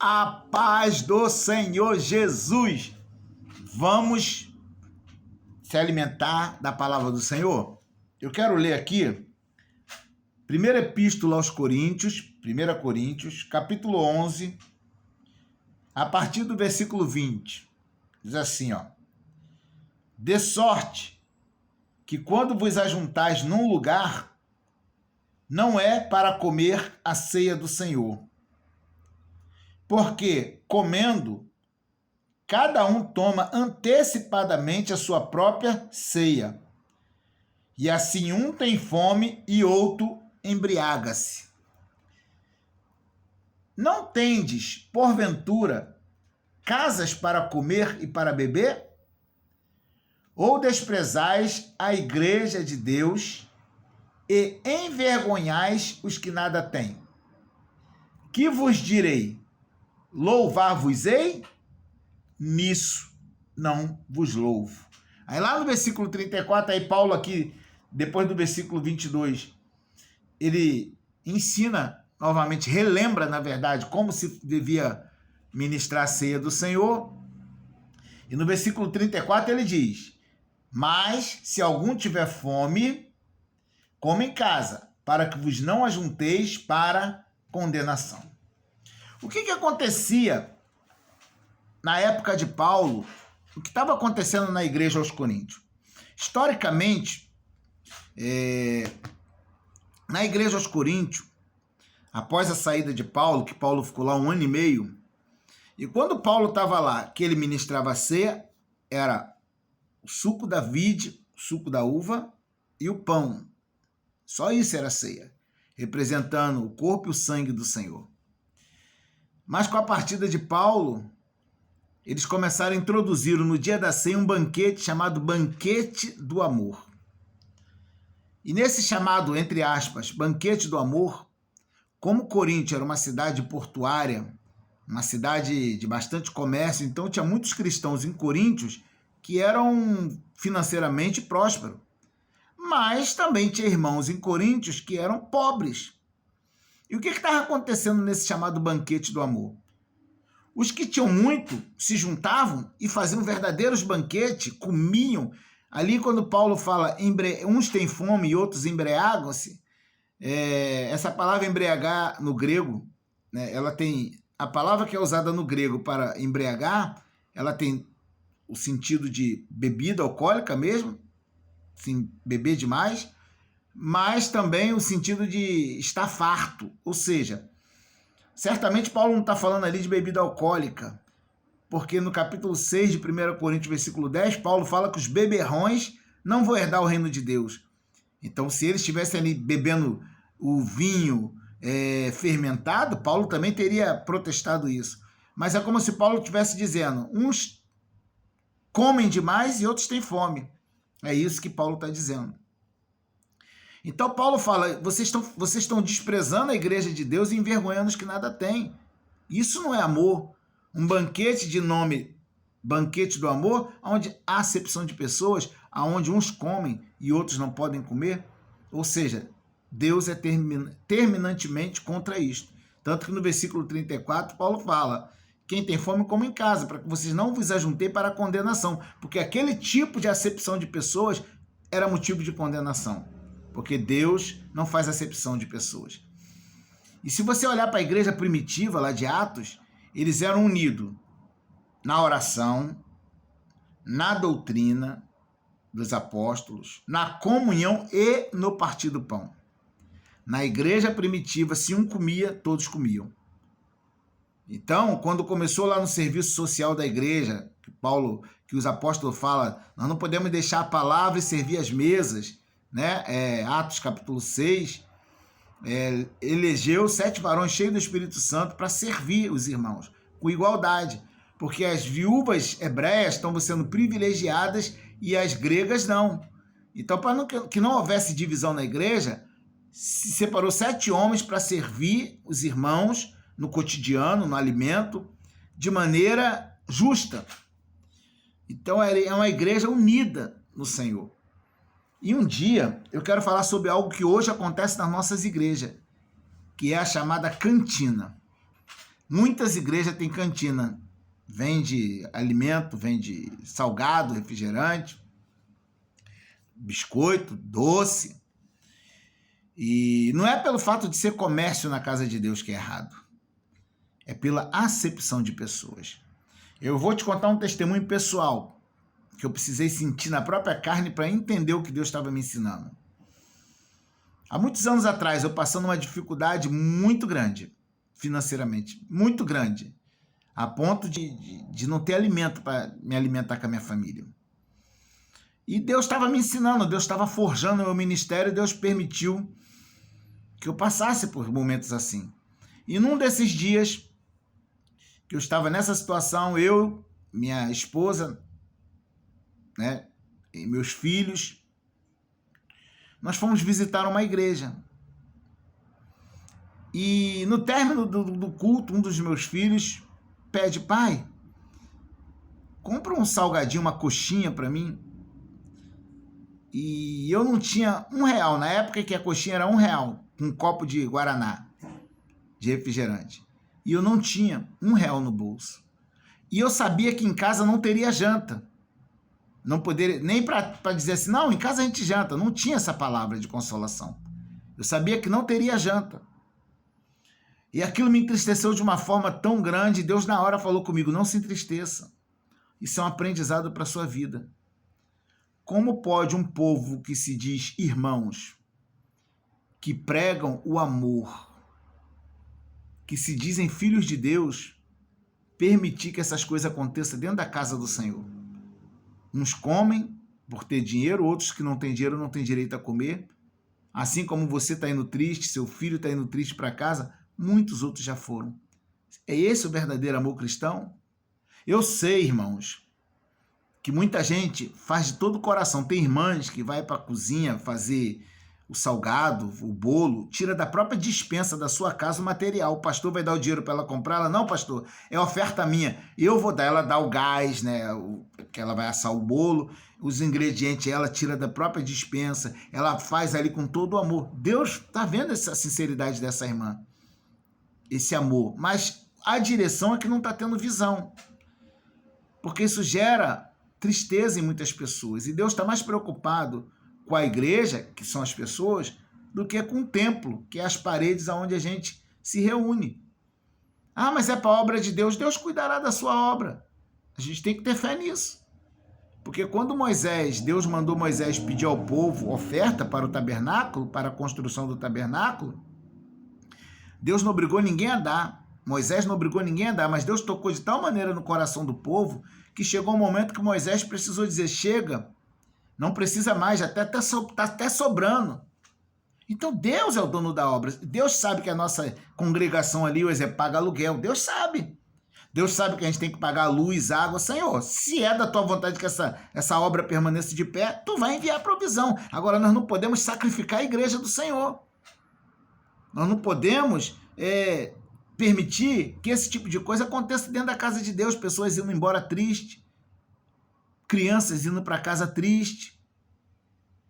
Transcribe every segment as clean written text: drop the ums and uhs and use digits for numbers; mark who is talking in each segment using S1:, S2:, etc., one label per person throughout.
S1: A paz do Senhor Jesus. Vamos se alimentar da palavra do Senhor? Eu quero ler aqui, primeira epístola aos Coríntios, 1 Coríntios, capítulo 11, a partir do versículo 20. Diz assim, ó: de sorte que quando vos ajuntais num lugar, não é para comer a ceia do Senhor. Porque, comendo, cada um toma antecipadamente a sua própria ceia. E assim um tem fome e outro embriaga-se. Não tendes, porventura, casas para comer e para beber? Ou desprezais a igreja de Deus e envergonhais os que nada têm? Que vos direi? Louvar-vos-ei? Nisso não vos louvo. Aí lá no versículo 34, aí Paulo aqui, depois do versículo 22, ele ensina novamente, relembra, na verdade, como se devia ministrar a ceia do Senhor. E no versículo 34 ele diz: mas se algum tiver fome, coma em casa, para que vos não ajunteis para condenação. O que acontecia na época de Paulo? O que estava acontecendo na igreja aos Coríntios? Historicamente, na igreja aos Coríntios, após a saída de Paulo, que Paulo ficou lá 1 ano e meio, e quando Paulo estava lá, que ele ministrava a ceia, era o suco da vide, o suco da uva e o pão. Só isso era a ceia, representando o corpo e o sangue do Senhor. Mas com a partida de Paulo, eles começaram a introduzir no dia da ceia um banquete chamado Banquete do Amor. E nesse chamado, entre aspas, Banquete do Amor, como Corinto era uma cidade portuária, uma cidade de bastante comércio, então tinha muitos cristãos em Coríntios que eram financeiramente prósperos. Mas também tinha irmãos em Coríntios que eram pobres. E o que estava acontecendo nesse chamado Banquete do Amor? Os que tinham muito se juntavam e faziam verdadeiros banquetes, comiam. Ali quando Paulo fala, uns têm fome e outros embriagam-se, essa palavra embriagar no grego, né, ela tem, a palavra que é usada no grego para embriagar, ela tem o sentido de bebida alcoólica mesmo, assim, beber demais, mas também o sentido de estar farto, ou seja, certamente Paulo não está falando ali de bebida alcoólica, porque no capítulo 6 de 1 Coríntios, versículo 10, Paulo fala que os beberrões não vão herdar o reino de Deus. Então, se eles estivessem ali bebendo o vinho fermentado, Paulo também teria protestado isso. Mas é como se Paulo estivesse dizendo, uns comem demais e outros têm fome. É isso que Paulo está dizendo. Então Paulo fala, vocês estão desprezando a igreja de Deus e envergonhando os que nada têm. Isso não é amor. Um banquete de nome Banquete do Amor, onde há acepção de pessoas, onde uns comem e outros não podem comer. Ou seja, Deus é terminantemente contra isto. Tanto que no versículo 34, Paulo fala, quem tem fome, come em casa, para que vocês não vos ajuntem para a condenação. Porque aquele tipo de acepção de pessoas era motivo de condenação. Porque Deus não faz acepção de pessoas. E se você olhar para a igreja primitiva, lá de Atos, eles eram unidos na oração, na doutrina dos apóstolos, na comunhão e no partir do pão. Na igreja primitiva, se um comia, todos comiam. Então, quando começou lá no serviço social da igreja, que os apóstolos falam, nós não podemos deixar a palavra e servir as mesas, né? Atos capítulo 6, elegeu 7 varões cheios do Espírito Santo para servir os irmãos, com igualdade, porque as viúvas hebreias estão sendo privilegiadas e as gregas não. Então, para que não houvesse divisão na igreja, se separou 7 homens para servir os irmãos no cotidiano, no alimento, de maneira justa. Então, é uma igreja unida no Senhor. E um dia eu quero falar sobre algo que hoje acontece nas nossas igrejas, que é a chamada cantina. Muitas igrejas têm cantina. Vende alimento, vende salgado, refrigerante, biscoito, doce. E não é pelo fato de ser comércio na casa de Deus que é errado. É pela acepção de pessoas. Eu vou te contar um testemunho pessoal que eu precisei sentir na própria carne para entender o que Deus estava me ensinando. Há muitos anos atrás, eu passando uma dificuldade muito grande, financeiramente, muito grande, a ponto de não ter alimento para me alimentar com a minha família. E Deus estava me ensinando, Deus estava forjando o meu ministério, Deus permitiu que eu passasse por momentos assim. E num desses dias que eu estava nessa situação, eu, minha esposa, né, e meus filhos, nós fomos visitar uma igreja. E no término do culto, um dos meus filhos pede: pai, compra um salgadinho, uma coxinha para mim. E eu não tinha R$1, na época que a coxinha era R$1, com um copo de Guaraná, de refrigerante. E eu não tinha R$1 no bolso. E eu sabia que em casa não teria janta. Não poderia, nem para dizer assim, não, em casa a gente janta. Não tinha essa palavra de consolação. Eu sabia que não teria janta. E aquilo me entristeceu de uma forma tão grande. Deus na hora falou comigo: não se entristeça. Isso é um aprendizado para a sua vida. Como pode um povo que se diz irmãos, que pregam o amor, que se dizem filhos de Deus, permitir que essas coisas aconteçam dentro da casa do Senhor? Uns comem por ter dinheiro, outros que não têm dinheiro não têm direito a comer. Assim como você está indo triste, seu filho está indo triste para casa, muitos outros já foram. É esse o verdadeiro amor cristão? Eu sei, irmãos, que muita gente faz de todo o coração. Tem irmãs que vai para a cozinha fazer o salgado, o bolo, tira da própria despensa da sua casa o material. O pastor vai dar o dinheiro para ela comprar. Ela: não, pastor, é oferta minha. Eu vou dar. Ela dá o gás, né? Que ela vai assar o bolo, os ingredientes ela tira da própria despensa. Ela faz ali com todo o amor. Deus está vendo essa sinceridade dessa irmã, esse amor. Mas a direção é que não está tendo visão, porque isso gera tristeza em muitas pessoas. E Deus está mais preocupado com a igreja, que são as pessoas, do que com o templo, que é as paredes onde a gente se reúne. Ah, mas é para a obra de Deus. Deus cuidará da sua obra. A gente tem que ter fé nisso. Porque quando Deus mandou Moisés pedir ao povo oferta para o tabernáculo, para a construção do tabernáculo, Deus não obrigou ninguém a dar. Moisés não obrigou ninguém a dar, mas Deus tocou de tal maneira no coração do povo que chegou um momento que Moisés precisou dizer: chega, não precisa mais, está até sobrando. Então Deus é o dono da obra. Deus sabe que a nossa congregação ali, o exemplo, paga aluguel. Deus sabe. Deus sabe que a gente tem que pagar luz, água. Senhor, se é da tua vontade que essa obra permaneça de pé, tu vai enviar a provisão. Agora, nós não podemos sacrificar a igreja do Senhor. Nós não podemos permitir que esse tipo de coisa aconteça dentro da casa de Deus. Pessoas indo embora tristes, crianças indo para casa triste.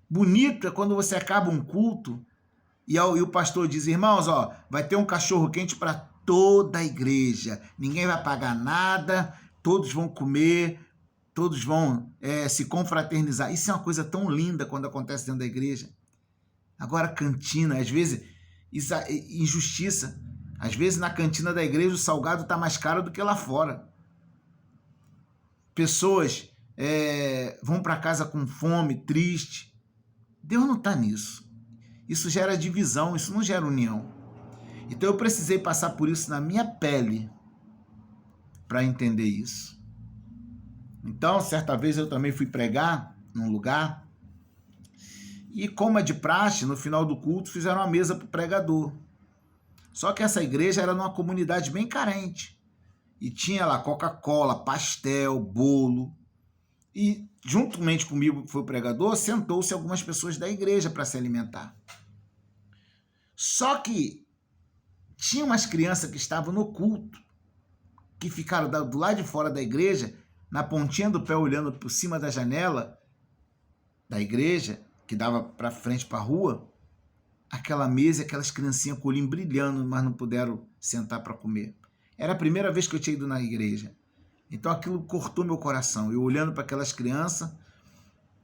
S1: Bonito é quando você acaba um culto e o pastor diz: irmãos, vai ter um cachorro quente para toda a igreja, ninguém vai pagar nada, todos vão comer, todos vão se confraternizar. Isso é uma coisa tão linda quando acontece dentro da igreja. Agora, cantina, às vezes, injustiça. Às vezes, na cantina da igreja, o salgado está mais caro do que lá fora. Pessoas vão para casa com fome, triste. Deus não está nisso. Isso gera divisão, isso não gera união. Então eu precisei passar por isso na minha pele para entender isso. Então, certa vez eu também fui pregar num lugar e, como é de praxe, no final do culto fizeram uma mesa para o pregador. Só que essa igreja era numa comunidade bem carente e tinha lá Coca-Cola, pastel, bolo. E juntamente comigo, que foi o pregador, sentou-se algumas pessoas da igreja para se alimentar. Só que tinha umas crianças que estavam no culto, que ficaram do lado de fora da igreja, na pontinha do pé, olhando por cima da janela da igreja, que dava para frente para a rua, aquela mesa, aquelas criancinhas com o olhinho brilhando, mas não puderam sentar para comer. Era a primeira vez que eu tinha ido na igreja. Então aquilo cortou meu coração. Eu olhando para aquelas crianças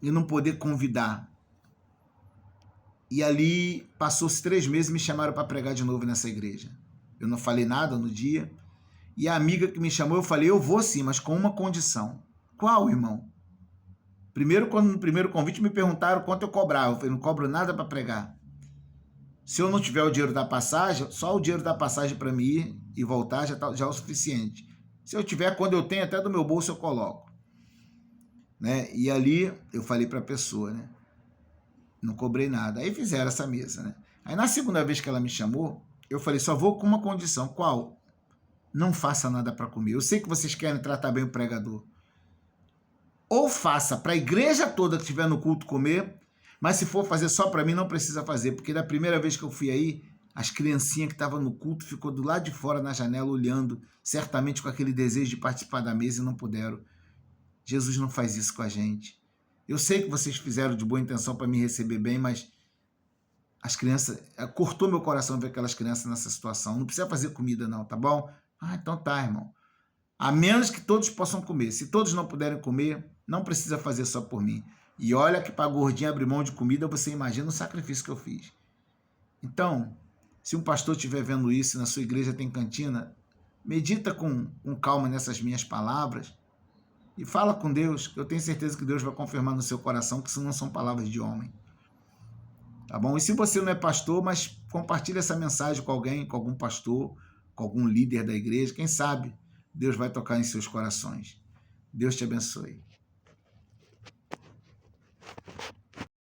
S1: e não poder convidar. E ali passou-se 3 meses e me chamaram para pregar de novo nessa igreja. Eu não falei nada no dia. E a amiga que me chamou, eu falei, eu vou sim, mas com uma condição. Qual, irmão? Primeiro, quando no primeiro convite me perguntaram quanto eu cobrava. Eu falei, não cobro nada para pregar. Se eu não tiver o dinheiro da passagem, só o dinheiro da passagem para mim ir e voltar já é o suficiente. Se eu tiver, quando eu tenho, até do meu bolso eu coloco. Né? E ali eu falei para a pessoa, né? Não cobrei nada. Aí fizeram essa mesa, né? Aí na segunda vez que ela me chamou, eu falei, só vou com uma condição. Qual? Não faça nada para comer. Eu sei que vocês querem tratar bem o pregador. Ou faça para a igreja toda que estiver no culto comer, mas se for fazer só para mim, não precisa fazer, porque da primeira vez que eu fui aí, as criancinhas que estavam no culto ficou do lado de fora na janela olhando, certamente com aquele desejo de participar da mesa e não puderam. Jesus não faz isso com a gente. Eu sei que vocês fizeram de boa intenção para me receber bem, mas as crianças, cortou meu coração ver aquelas crianças nessa situação. Não precisa fazer comida não, tá bom? Ah, então tá, irmão. A menos que todos possam comer. Se todos não puderem comer, não precisa fazer só por mim. E olha que para gordinho abrir mão de comida, você imagina o sacrifício que eu fiz. Então, se um pastor estiver vendo isso e na sua igreja tem cantina, medita com calma nessas minhas palavras e fala com Deus, que eu tenho certeza que Deus vai confirmar no seu coração que isso não são palavras de homem. Tá bom? E se você não é pastor, mas compartilhe essa mensagem com alguém, com algum pastor, com algum líder da igreja, quem sabe Deus vai tocar em seus corações. Deus te abençoe.